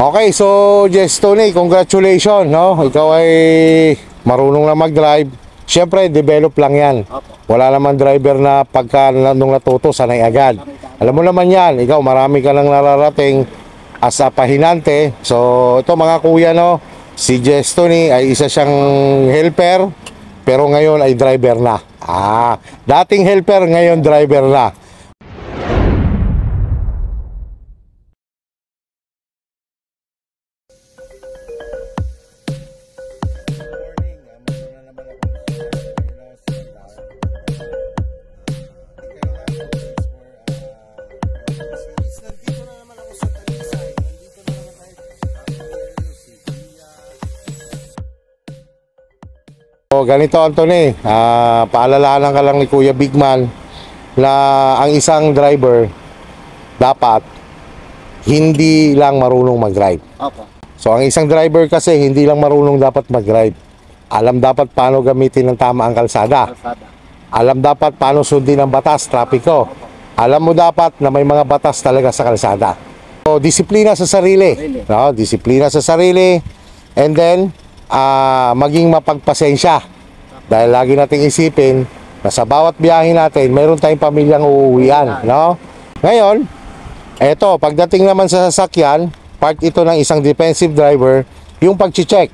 Okay, so Jess Tony, congratulations, no? Ikaw ay marunong na mag-drive. Siyempre, develop lang yan. Wala naman driver na pagka nung natuto, sanay agad. Alam mo naman yan, ikaw marami ka nang nararating as a pahinante. So, ito mga kuya, no? Si Jess Tony ay isa siyang helper, pero ngayon ay driver na. Dating helper, ngayon driver na. So, ganito Anthony, paalalahanan ka lang ni Kuya Bigman na ang isang driver dapat hindi lang marunong mag-drive. So ang isang driver kasi hindi lang marunong dapat mag-drive. Alam dapat paano gamitin ng tama ang kalsada. Alam dapat paano sundin ang batas, trapiko. Alam mo dapat na may mga batas talaga sa kalsada. So disiplina sa sarili, no? Disiplina sa sarili, and then maging mapagpasensya. Dahil lagi nating isipin na sa bawat biyahe natin, mayroon tayong pamilyang uuwian, no? Ngayon, eto, pagdating naman sa sasakyan, part ito ng isang defensive driver, yung pag-check,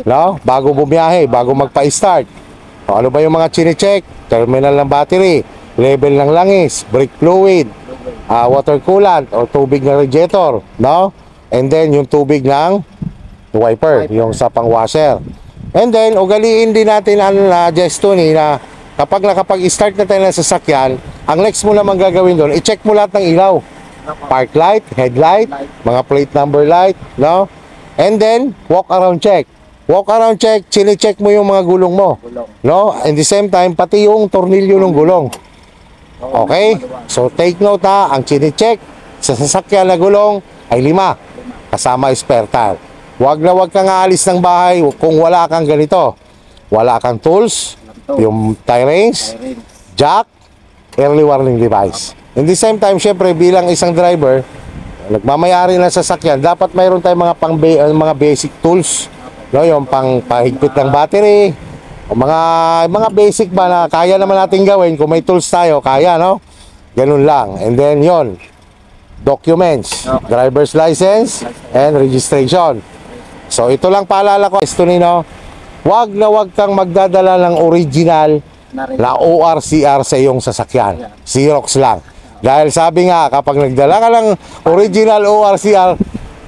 no? Bago bumiyahe, bago magpa-start. Ano ba yung mga chine-check? Terminal ng battery, level ng langis, brake fluid, water coolant o tubig ng radiator, no? And then yung tubig ng wiper, yung sa pang-washer. And then, ugaliin din natin ang Jess Tony na kapag nakapag-start na tayo ng sasakyan, ang next mo naman gagawin doon, i-check mo lahat ng ilaw. Park light, headlight, mga plate number light, no? And then, walk around check. Walk around check, chine-check mo yung mga gulong mo, no? And the same time, pati yung tornilyo ng gulong. Okay? So, take note ang chine-check sa sasakyan na gulong ay 5, kasama spare tire. Wag na wag kang aalis ng bahay kung wala kang ganito. Wala kang tools, yung tie rings, jack, early warning device. In the same time, syempre bilang isang driver, nagmamayari ng sasakyan, dapat mayroon tayong mga basic tools, no, yung pahigpit ng battery, o mga basic ba na kaya naman natin gawin kung may tools tayo, kaya, no? Ganun lang. And then yon, documents, driver's license and registration. So ito lang paalala ko, no? Wag na wag kang magdadala ng original na ORCR sa iyong sasakyan. Xerox lang. Dahil sabi nga, kapag nagdala ka ng original ORCR,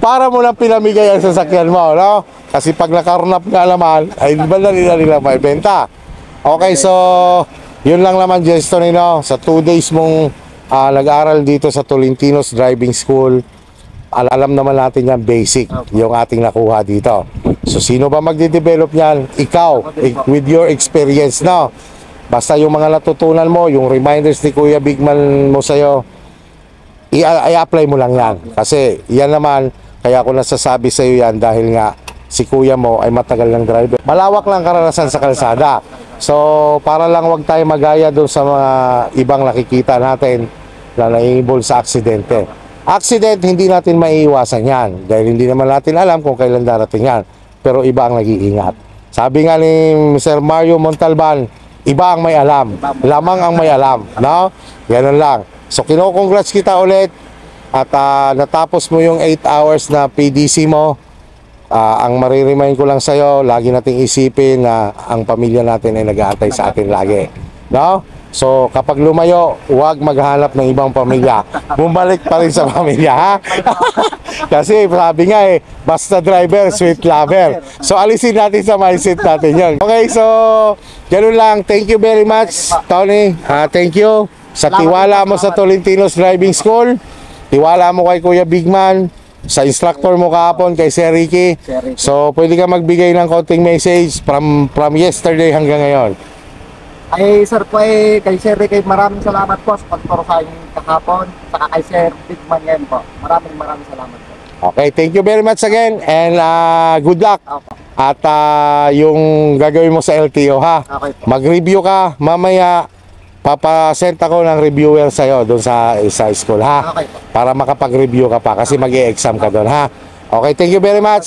para mo lang pinamigay ang sasakyan mo, no? Kasi pag nakarunap nga naman, ay di ba nila may benta. Okay, so yun lang naman, Jess Tony, no? Sa 2 days mong nag-aral dito sa Tolentinos Driving School, alam naman natin yan, basic yung ating nakuha dito. So sino ba magde-develop niyan? Ikaw, with your experience, no? Basta yung mga natutunan mo, yung reminders ni Kuya Bigman mo sa'yo, i-apply mo lang yan. Kasi yan naman, kaya ako nasasabi sa'yo yan dahil nga si Kuya mo ay matagal ng driver. Malawak lang karanasan sa kalsada. So para lang wag tayo magaya doon sa mga ibang nakikita natin na nai-involve sa aksidente. Accident, hindi natin maiiwasan yan dahil hindi naman natin alam kung kailan darating yan. Pero iba ang nag-iingat. Sabi nga ni Sir Mario Montalban, iba ang may alam, lamang ang may alam, no? Ganun lang. So kino-congrats kita ulit at natapos mo yung 8 hours na PDC mo. Ang mariremind ko lang sa'yo, lagi nating isipin na ang pamilya natin ay nag-aantay sa atin lagi, no? So kapag lumayo, huwag maghanap ng ibang pamilya. Bumalik pa rin sa pamilya, ha? Kasi sabi nga basta driver, sweet lover. So alisin natin sa mindset natin yun. Okay, so ganun lang. Thank you very much, Tony. Thank you sa tiwala mo sa Tolentinos Driving School. Tiwala mo kay Kuya Bigman, sa instructor mo kahapon kay Sir Ricky. So pwede ka magbigay ng konting message from yesterday hanggang ngayon. Ay sir po kay Sir Ricky, maraming salamat po sa pagturo sa akin kahapon, saka kay Sir Bigman yan po. Maraming salamat po. Okay, thank you very much again and good luck. At yung gagawin mo sa LTO, ha? Mag-review ka mamaya. Papasend ako ng reviewer sa'yo doon sa school, ha? Para makapag-review ka pa kasi mag-e-exam ka doon, ha? Okay, thank you very much.